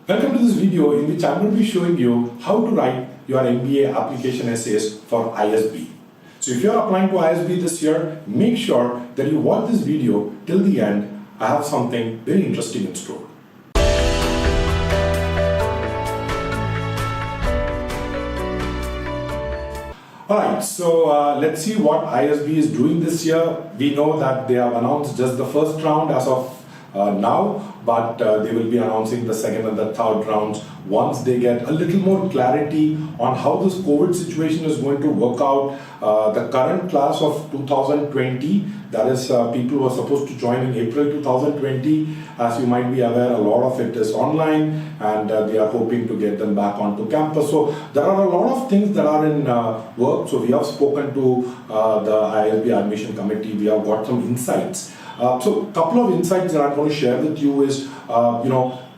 Welcome to this video in which I'm going to be showing you how to write your MBA application essays for ISB. So if you're applying to ISB this year, make sure that you watch this video till the end. I have something very interesting in store. Alright, so let's see what ISB is doing this year. We know that they have announced just the first round as of now, but they will be announcing the second and the third rounds once they get a little more clarity on how this COVID situation is going to work out. The current class of 2020, that is people who are supposed to join in April 2020, as you might be aware, a lot of it is online and they are hoping to get them back onto campus. So there are a lot of things that are in work. So we have spoken to the ISB admission committee, we have got some insights. So a couple of insights that I'm going to share with you is,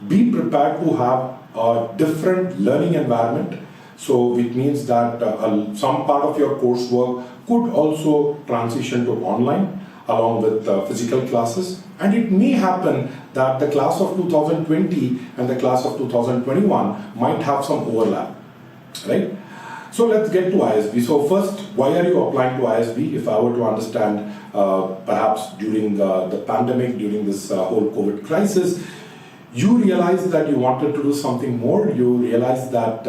be prepared to have a different learning environment. So it means that some part of your coursework could also transition to online along with physical classes. And it may happen that the class of 2020 and the class of 2021 might have some overlap, right? So let's get to ISB. So first, why are you applying to ISB? If I were to understand, perhaps during the pandemic, during this whole COVID crisis, you realized that you wanted to do something more. You realized that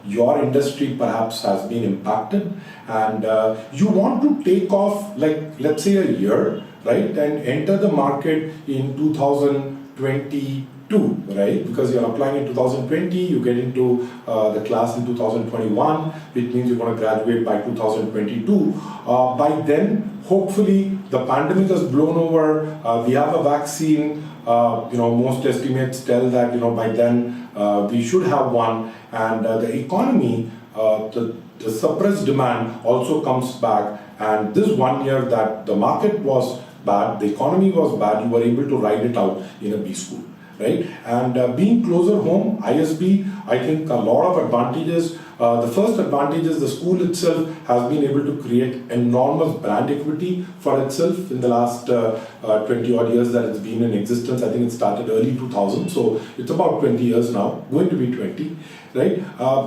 your industry perhaps has been impacted and you want to take off, like, let's say a year, right? And enter the market in 2022, right? Because you're applying in 2020, you get into the class in 2021, which means you're going to graduate by 2022. By then, hopefully, the pandemic has blown over. We have a vaccine. Most estimates tell that by then we should have one, and the economy, the suppressed demand also comes back. And this 1 year that the market was bad, the economy was bad, you were able to ride it out in a B school, right? And being closer home, ISB, I think a lot of advantages. The first advantage is the school itself has been able to create enormous brand equity for itself in the last 20 odd years that it's been in existence. I think it started early 2000, so it's about 20 years now, going to be 20, right?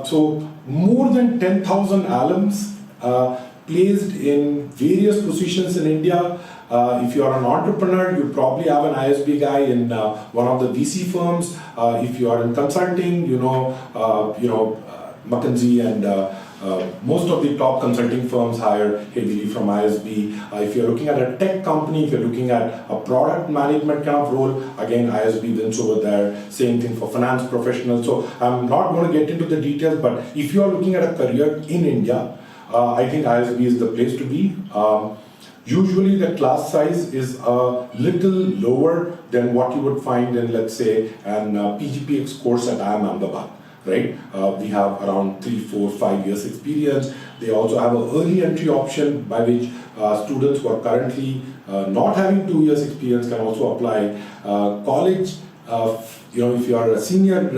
So more than 10,000 alums placed in various positions in India. If you are an entrepreneur, you probably have an ISB guy in one of the VC firms. If you are in consulting, McKinsey and most of the top consulting firms hire heavily from ISB. If you're looking at a tech company, if you're looking at a product management kind of role, again, ISB wins over there. Same thing for finance professionals. So I'm not going to get into the details, but if you're looking at a career in India, I think ISB is the place to be. Usually the class size is a little lower than what you would find in, let's say, an PGPX course at IIM Ahmedabad, right? We have around 3, 4, 5 years experience. They also have an early entry option by which students who are currently not having 2 years experience can also apply. College, if you are a senior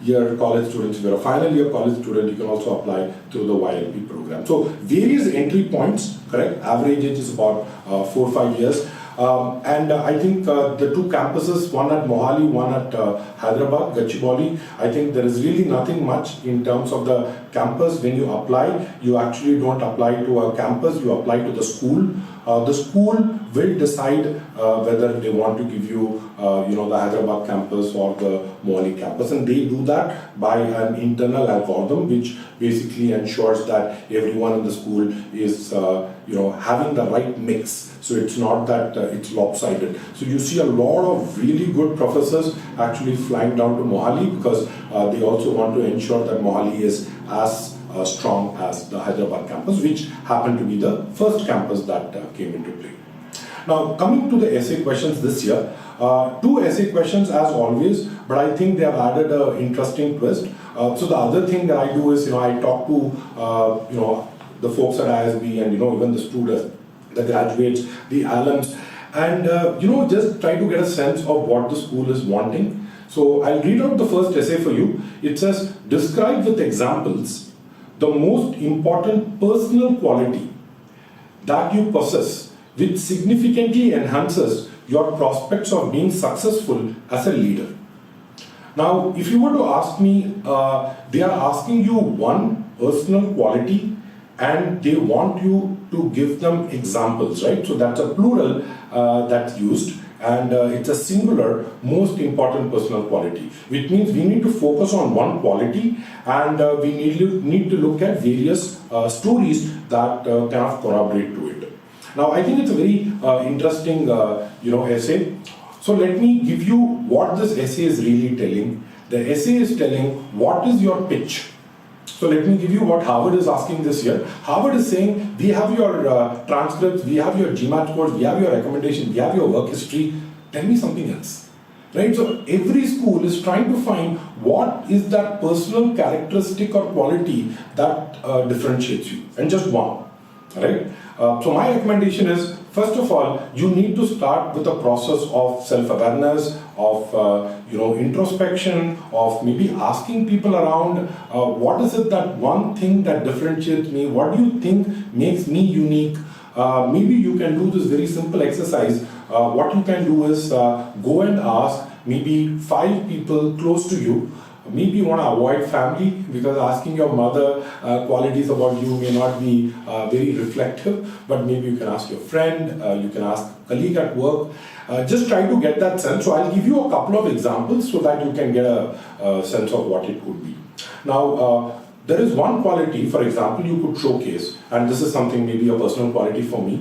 year college student, if you're a final year college student, you can also apply through the YLP program. So various entry points, correct? Average age is about 4 or 5 years. And I think the two campuses, one at Mohali, one at Hyderabad, Gachibowli, I think there is really nothing much in terms of the campus. When you apply, you actually don't apply to a campus, you apply to the school. The school will decide whether they want to give you, the Hyderabad campus or the Mohali campus, and they do that by an internal algorithm, which basically ensures that everyone in the school is, having the right mix. So it's not that it's lopsided. So you see a lot of really good professors actually flying down to Mohali because they also want to ensure that Mohali is as strong as the Hyderabad campus, which happened to be the first campus that came into play. Now, coming to the essay questions this year, 2 essay questions as always, but I think they have added an interesting twist. So the other thing that I do is, I talk to, the folks at ISB and, even the students, the graduates, the alums, and, just try to get a sense of what the school is wanting. So I'll read out the first essay for you. It says, describe with examples the most important personal quality that you possess which significantly enhances your prospects of being successful as a leader. Now, if you were to ask me, they are asking you one personal quality and they want you to give them examples, right? So that's a plural that's used, and it's a singular most important personal quality, which means we need to focus on one quality, and we need to look at various stories that kind of corroborate to it. Now, I think it's a very interesting essay. So let me give you what this essay is really telling. The essay is telling what is your pitch. So let me give you what Harvard is asking this year. Harvard is saying, we have your transcripts, we have your GMAT scores, we have your recommendation, we have your work history. Tell me something else, right? So every school is trying to find what is that personal characteristic or quality that differentiates you, and just one, right? So my recommendation is, first of all, you need to start with a process of self-awareness, of introspection, of maybe asking people around, what is it that one thing that differentiates me? What do you think makes me unique? Maybe you can do this very simple exercise. What you can do is go and ask maybe 5 people close to you. Maybe you want to avoid family, because asking your mother qualities about you may not be very reflective, but maybe you can ask your friend, you can ask a colleague at work. Just try to get that sense. So I'll give you a couple of examples so that you can get a sense of what it could be. Now, there is one quality, for example, you could showcase, and this is something maybe a personal quality for me,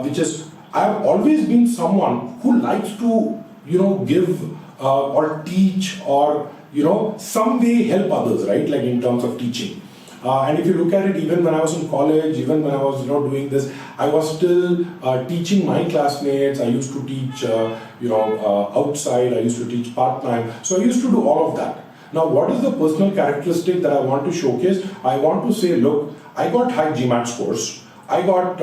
which is I've always been someone who likes to, give or teach or some way help others, right? Like in terms of teaching. And if you look at it, even when I was in college, even when I was doing this, I was still teaching my classmates. I used to teach outside. I used to teach part-time. So I used to do all of that. Now, what is the personal characteristic that I want to showcase? I want to say, look, I got high GMAT scores. I got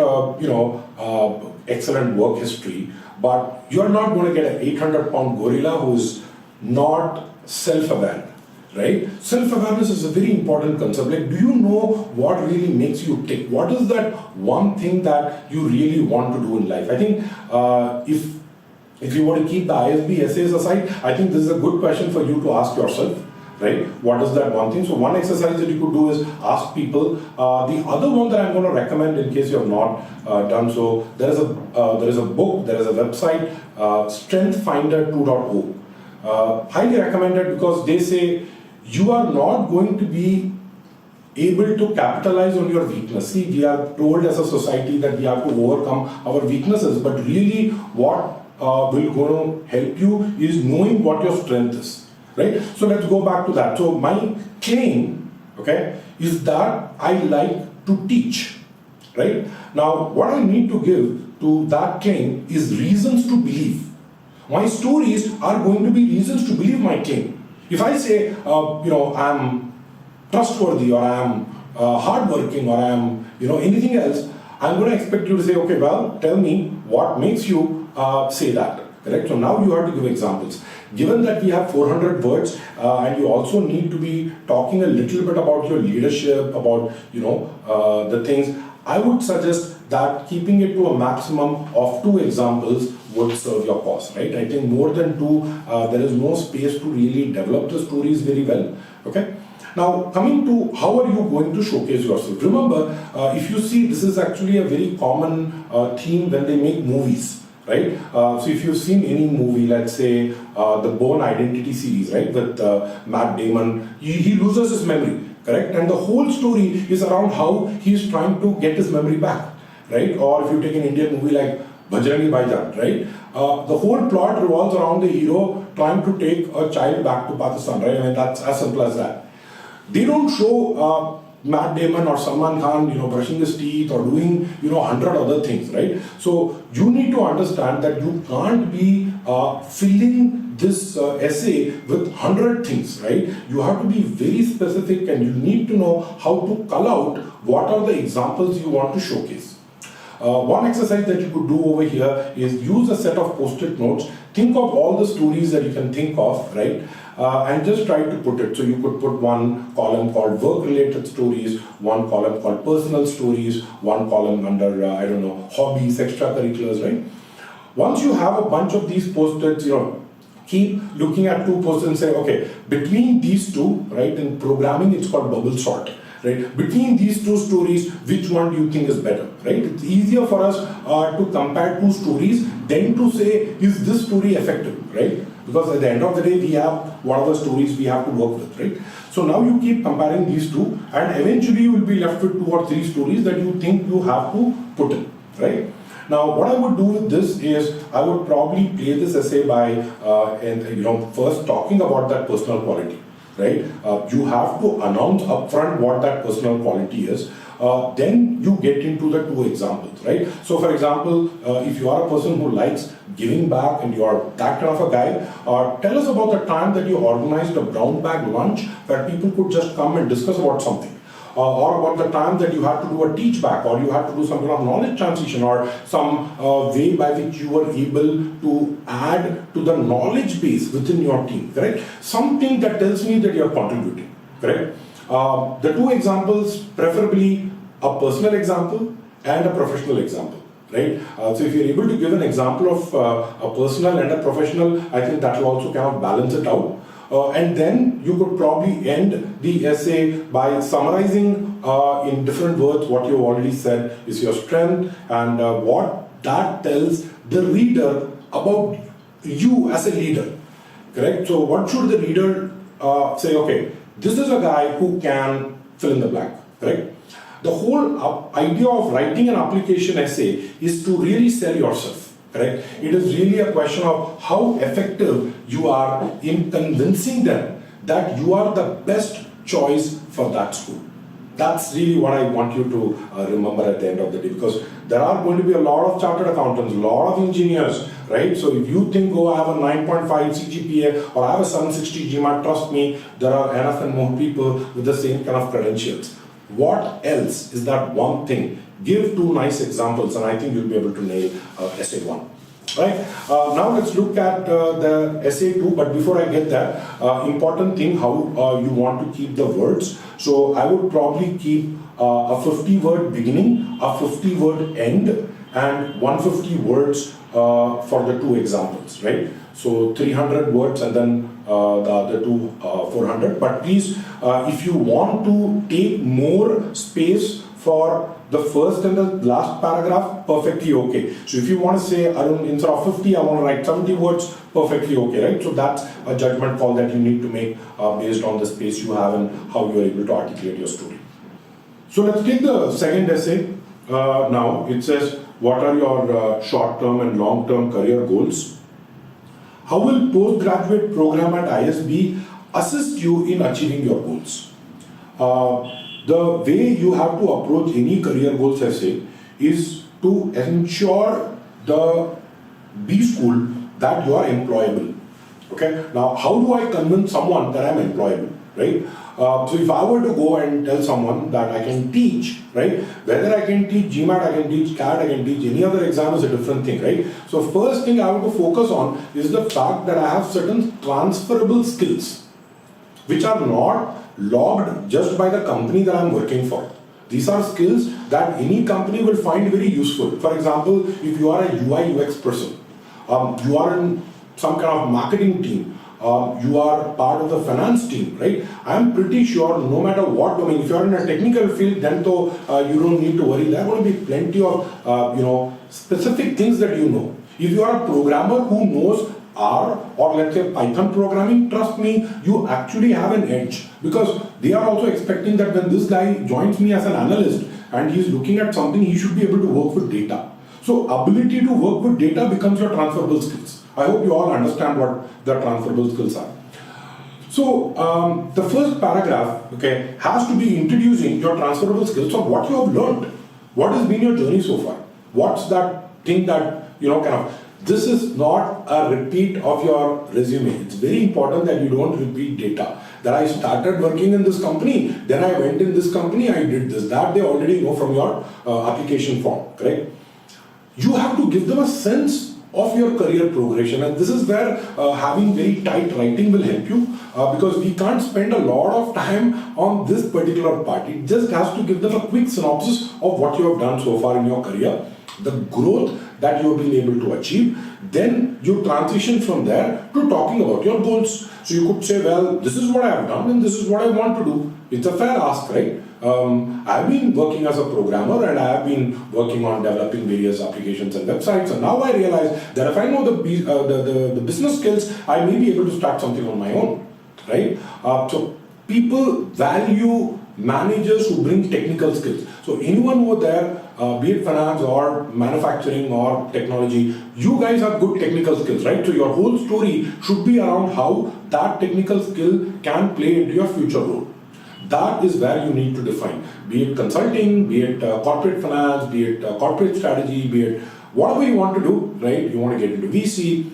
excellent work history. But you're not going to get an 800-pound gorilla who's not self-aware, right? Self-awareness is a very important concept. Like, do you know what really makes you tick? What is that one thing that you really want to do in life? I think if you want to keep the ISB essays aside, I think this is a good question for you to ask yourself, right? What is that one thing? So one exercise that you could do is ask people. The other one that I'm going to recommend, in case you have not done so, there is a book, there is a website, StrengthFinder 2.0. Highly recommended, because they say you are not going to be able to capitalize on your weakness. See, we are told as a society that we have to overcome our weaknesses, but really what will going to help you is knowing what your strength is, right? So let's go back to that. So my claim, okay, is that I like to teach, right? Now, what I need to give to that claim is reasons to believe. My stories are going to be reasons to believe my claim. If I say, I'm trustworthy, or I am hardworking, or I am, anything else, I'm going to expect you to say, okay, well, tell me what makes you say that, correct? So now you have to give examples. Given that we have 400 words, and you also need to be talking a little bit about your leadership, about, the things, I would suggest that keeping it to a maximum of 2 examples would serve your cause, right? I think more than 2, there is no space to really develop the stories very well, okay? Now, coming to how are you going to showcase yourself? Remember, if you see, this is actually a very common theme when they make movies, right? So if you've seen any movie, let's say the Bourne Identity series, right, with Matt Damon, he loses his memory, correct? And the whole story is around how he's trying to get his memory back, right? Or if you take an Indian movie like Bajrangi Bhaijaan, right? The whole plot revolves around the hero trying to take a child back to Pakistan, right? I mean, that's as simple as that. They don't show Matt Damon or Salman Khan, brushing his teeth or doing, 100 other things, right? So you need to understand that you can't be filling this essay with 100 things, right? You have to be very specific, and you need to know how to cull out what are the examples you want to showcase. One exercise that you could do over here is use a set of post-it notes. Think of all the stories that you can think of, right? And just try to put it. So you could put one column called work-related stories, one column called personal stories, one column under, hobbies, extracurriculars, right? Once you have a bunch of these post-its, keep looking at two posts and say, okay, between these two, right, in programming it's called bubble sort, right? Between these two stories, which one do you think is better, right? It's easier for us to compare two stories than to say, is this story effective, right? Because at the end of the day, we have whatever stories we have to work with, right? So now you keep comparing these two, and eventually you will be left with 2 or 3 stories that you think you have to put in, right? Now, what I would do with this is, I would probably play this essay by, first talking about that personal quality, right? You have to announce upfront what that personal quality is. Then you get into the 2 examples, right? So, for example, if you are a person who likes giving back and you are that kind of a guy, tell us about the time that you organized a brown bag lunch where people could just come and discuss about something. Or about the time that you had to do a teach back, or you had to do some kind of knowledge transition, or some way by which you were able to add to the knowledge base within your team, correct? Something that tells me that you are contributing, correct? The 2 examples, preferably a personal example and a professional example, right? So if you're able to give an example of a personal and a professional, I think that will also kind of balance it out. And then you could probably end the essay by summarizing in different words what you've already said is your strength, and what that tells the reader about you as a leader, correct? So what should the reader say? Okay, this is a guy who can fill in the blank, correct? The whole idea of writing an application essay is to really sell yourself. Correct? It is really a question of how effective you are in convincing them that you are the best choice for that school. That's really what I want you to remember at the end of the day, because there are going to be a lot of chartered accountants, a lot of engineers, right? So if you think, oh, I have a 9.5 CGPA or I have a 760 GMAT, trust me, there are enough and more people with the same kind of credentials. What else is that one thing? Give 2 nice examples, and I think you'll be able to nail essay 1. Right? Now let's look at the essay 2, but before I get there, important thing, how you want to keep the words. So I would probably keep a 50-word beginning, a 50-word end, and 150 words for the 2 examples, right? So 300 words and then the other 2 400. But please, if you want to take more space for the first and the last paragraph, perfectly okay. So if you want to say, Arun, instead of 50, I want to write 70 words, perfectly okay, right? So that's a judgment call that you need to make based on the space you have and how you are able to articulate your story. So let's take the second essay. Now, it says, what are your short-term and long-term career goals? How will postgraduate program at ISB assist you in achieving your goals? The way you have to approach any career goals essay is to ensure the B school that you are employable. Okay. Now, how do I convince someone that I'm employable, right? So if I were to go and tell someone that I can teach, right? Whether I can teach GMAT, I can teach CAT, I can teach any other exam is a different thing, right? So first thing I have to focus on is the fact that I have certain transferable skills which are not logged just by the company that I'm working for. These are skills that any company will find very useful. For example, if you are a UI UX person, you are in some kind of marketing team, you are part of the finance team, right? I'm pretty sure no matter what domain, if you are in a technical field, then you don't need to worry. There are going to be plenty of specific things that you know. If you are a programmer who knows R or let's say Python programming, trust me, you actually have an edge, because they are also expecting that when this guy joins me as an analyst and he's looking at something, he should be able to work with data. So ability to work with data becomes your transferable skills. I hope you all understand what the transferable skills are. So the first paragraph, okay, has to be introducing your transferable skills of what you have learned. What has been your journey so far? What's that thing that, this is not a repeat of your resume. It's very important that you don't repeat data. That I started working in this company, then I went in this company, I did this. That they already know from your application form, correct? You have to give them a sense of your career progression, and this is where having very tight writing will help you, because we can't spend a lot of time on this particular part. It just has to give them a quick synopsis of what you have done so far in your career. the growth that you've been able to achieve. Then you transition from there to talking about your goals. So you could say, well, this is what I have done and this is what I want to do. It's a fair ask, right? I've been working as a programmer and I have been working on developing various applications and websites, and now I realize that if I know the business skills, I may be able to start something on my own, right? So people value managers who bring technical skills. So anyone over there, be it finance or manufacturing or technology, you guys have good technical skills, right? So your whole story should be around how that technical skill can play into your future role. That is where you need to define, be it consulting, be it corporate finance, be it corporate strategy, be it whatever you want to do, right? You want to get into VC,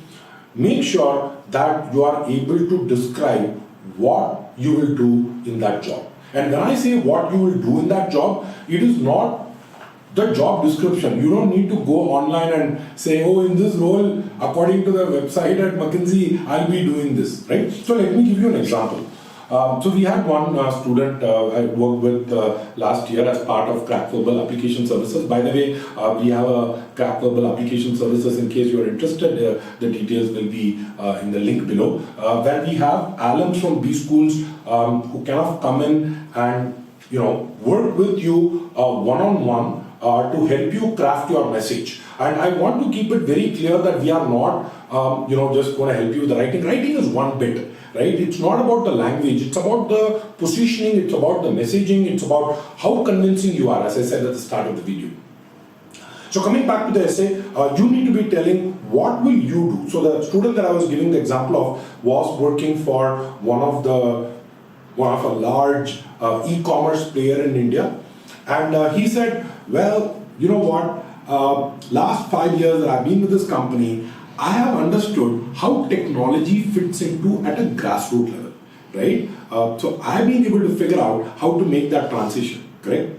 make sure that you are able to describe what you will do in that job. And when I say what you will do in that job, it is not the job description. You don't need to go online and say, oh, in this role, according to the website at McKinsey, I'll be doing this, right? So let me give you an example. So we had one student I worked with last year as part of CrackVerbal application services. By the way, we have a CrackVerbal application services. In case you are interested, the details will be in the link below. Where we have alums from B schools who kind of come in and work with you one-on-one to help you craft your message. And I want to keep it very clear that we are not just going to help you with the writing. Writing is one bit. Right? It's not about the language, it's about the positioning, it's about the messaging, it's about how convincing you are, as I said at the start of the video. So coming back to the essay, you need to be telling what will you do. So the student that I was giving the example of was working for one of a large e-commerce player in India, and he said, well, you know what, last 5 years that I've been with this company, I have understood how technology fits into at a grassroots level, right? So I've been able to figure out how to make that transition, correct?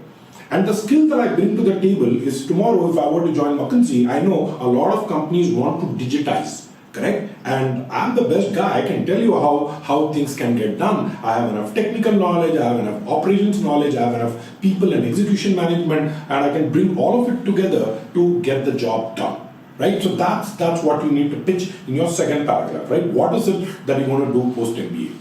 And the skill that I bring to the table is tomorrow, if I were to join McKinsey, I know a lot of companies want to digitize, correct? And I'm the best guy. I can tell you how things can get done. I have enough technical knowledge, I have enough operations knowledge, I have enough people and execution management, and I can bring all of it together to get the job done. Right, so that's what you need to pitch in your second paragraph, right? What is it that you want to do post MBA?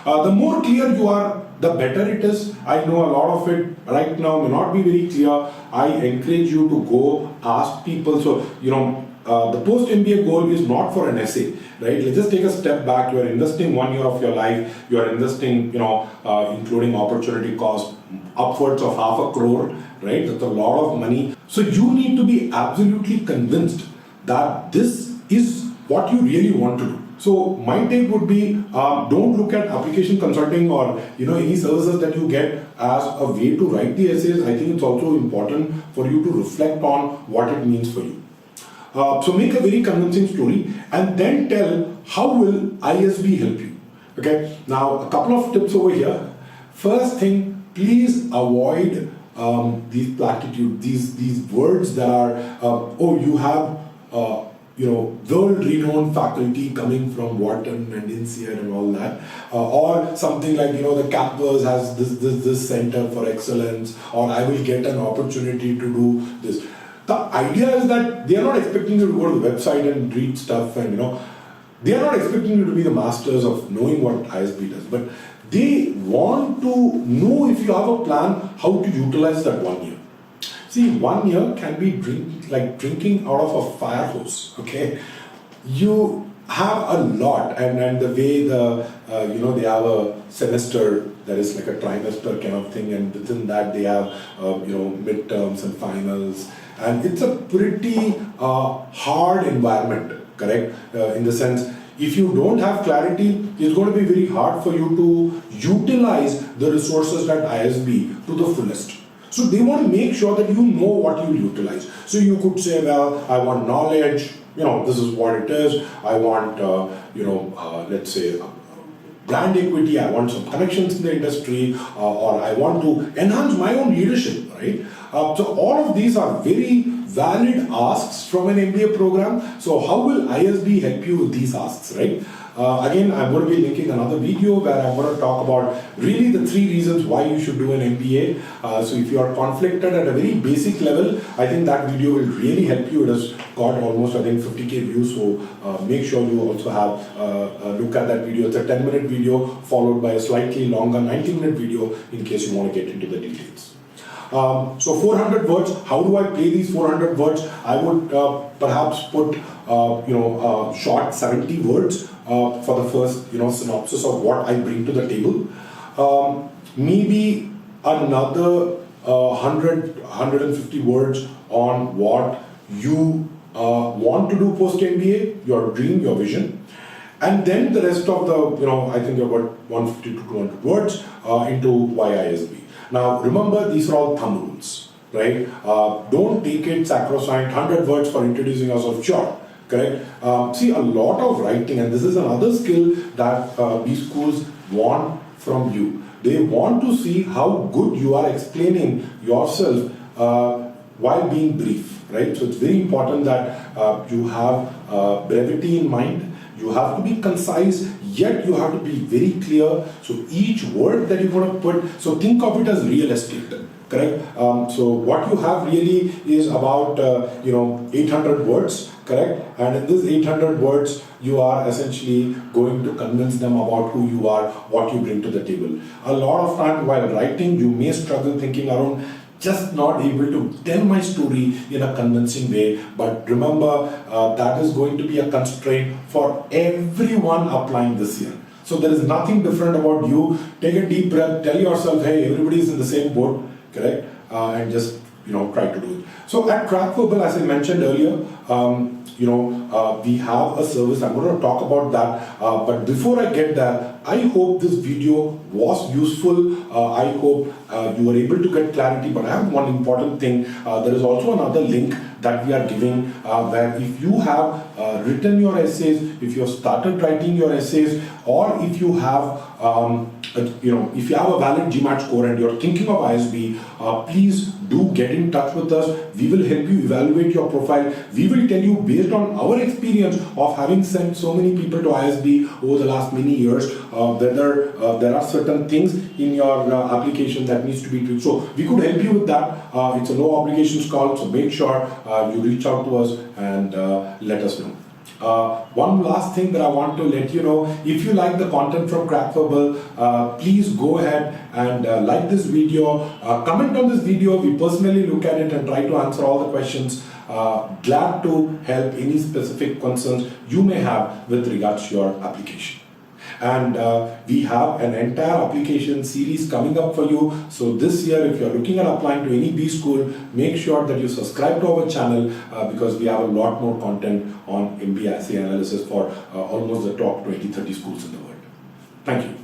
The more clear you are, the better it is. I know a lot of it right now may not be very clear. I encourage you to go ask people. So the post MBA goal is not for an essay, right? Let's just take a step back. You are investing 1 year of your life. You are investing, including opportunity cost, upwards of 500 crore, right? That's a lot of money. So you need to be absolutely convinced that this is what you really want to do. So my take would be, don't look at application consulting or any services that you get as a way to write the essays. I think it's also important for you to reflect on what it means for you. So make a very convincing story and then tell how will ISB help you. Okay. Now a couple of tips over here. First thing, please avoid these platitudes, these words that are you have world-renowned faculty coming from Wharton and INSEAD and all that, or something like the campus has this center for excellence, or I will get an opportunity to do this. The idea is that they are not expecting you to go to the website and read stuff, and they are not expecting you to be the masters of knowing what ISB does, but they want to know if you have a plan how to utilize that 1 year. See, 1 year can be like drinking out of a fire hose, okay? You have a lot, and the way they have a semester that is like a trimester kind of thing, and within that they have midterms and finals, and it's a pretty hard environment, correct? In the sense, if you don't have clarity, it's going to be very hard for you to utilize the resources at ISB to the fullest. So they want to make sure that you know what you will utilize. So you could say, well, I want knowledge, this is what it is. I want, let's say, brand equity, I want some connections in the industry, or I want to enhance my own leadership, right? So all of these are very valid asks from an MBA program. So how will ISB help you with these asks, right? Again, I'm going to be linking another video where I'm going to talk about really the 3 reasons why you should do an MBA. So if you are conflicted at a very basic level, I think that video will really help you. It has got almost, I think, 50k views. So make sure you also have a look at that video. It's a 10-minute video followed by a slightly longer 90-minute video in case you want to get into the details. So 400 words, how do I play these 400 words? I would perhaps put, short 70 words for the first, synopsis of what I bring to the table. Maybe another 150 words on what you want to do post-MBA, your dream, your vision. And then the rest of the, I think about 150 to 200 words into why ISB. Now, remember, these are all thumb rules, right? Don't take it sacrosanct, 100 words for introducing yourself, sure, correct? See, a lot of writing, and this is another skill that these schools want from you. They want to see how good you are explaining yourself while being brief, right? So it's very important that you have brevity in mind. You have to be concise, yet you have to be very clear. So each word that you're going to put, so think of it as real estate, correct? So what you have really is about 800 words, correct? And in this 800 words, you are essentially going to convince them about who you are, what you bring to the table. A lot of time while writing, you may struggle thinking around, just not able to tell my story in a convincing way. But remember, that is going to be a constraint for everyone applying this year. So there is nothing different about you. Take a deep breath, tell yourself, hey, everybody is in the same boat, correct? And just, try to do it. So at CrackVerbal, as I mentioned earlier, we have a service. I'm going to talk about that. But before I get there, I hope this video was useful. I hope you were able to get clarity. But I have one important thing. There is also another link that we are giving where if you have written your essays, if you have started writing your essays, or if you have if you have a valid GMAT score and you're thinking of ISB, please do get in touch with us. We will help you evaluate your profile. We will tell you based on our experience of having sent so many people to ISB over the last many years, whether there are certain things in your application that needs to be tweaked. So we could help you with that. It's a no obligations call, so make sure you reach out to us and let us know. One last thing that I want to let you know, if you like the content from CrackVerbal, please go ahead and like this video, comment on this video. We personally look at it and try to answer all the questions. Glad to help any specific concerns you may have with regards to your application. And we have an entire application series coming up for you. So this year, if you're looking at applying to any B school, make sure that you subscribe to our channel because we have a lot more content on MBA assay analysis for almost the top 20-30 schools in the world. Thank you.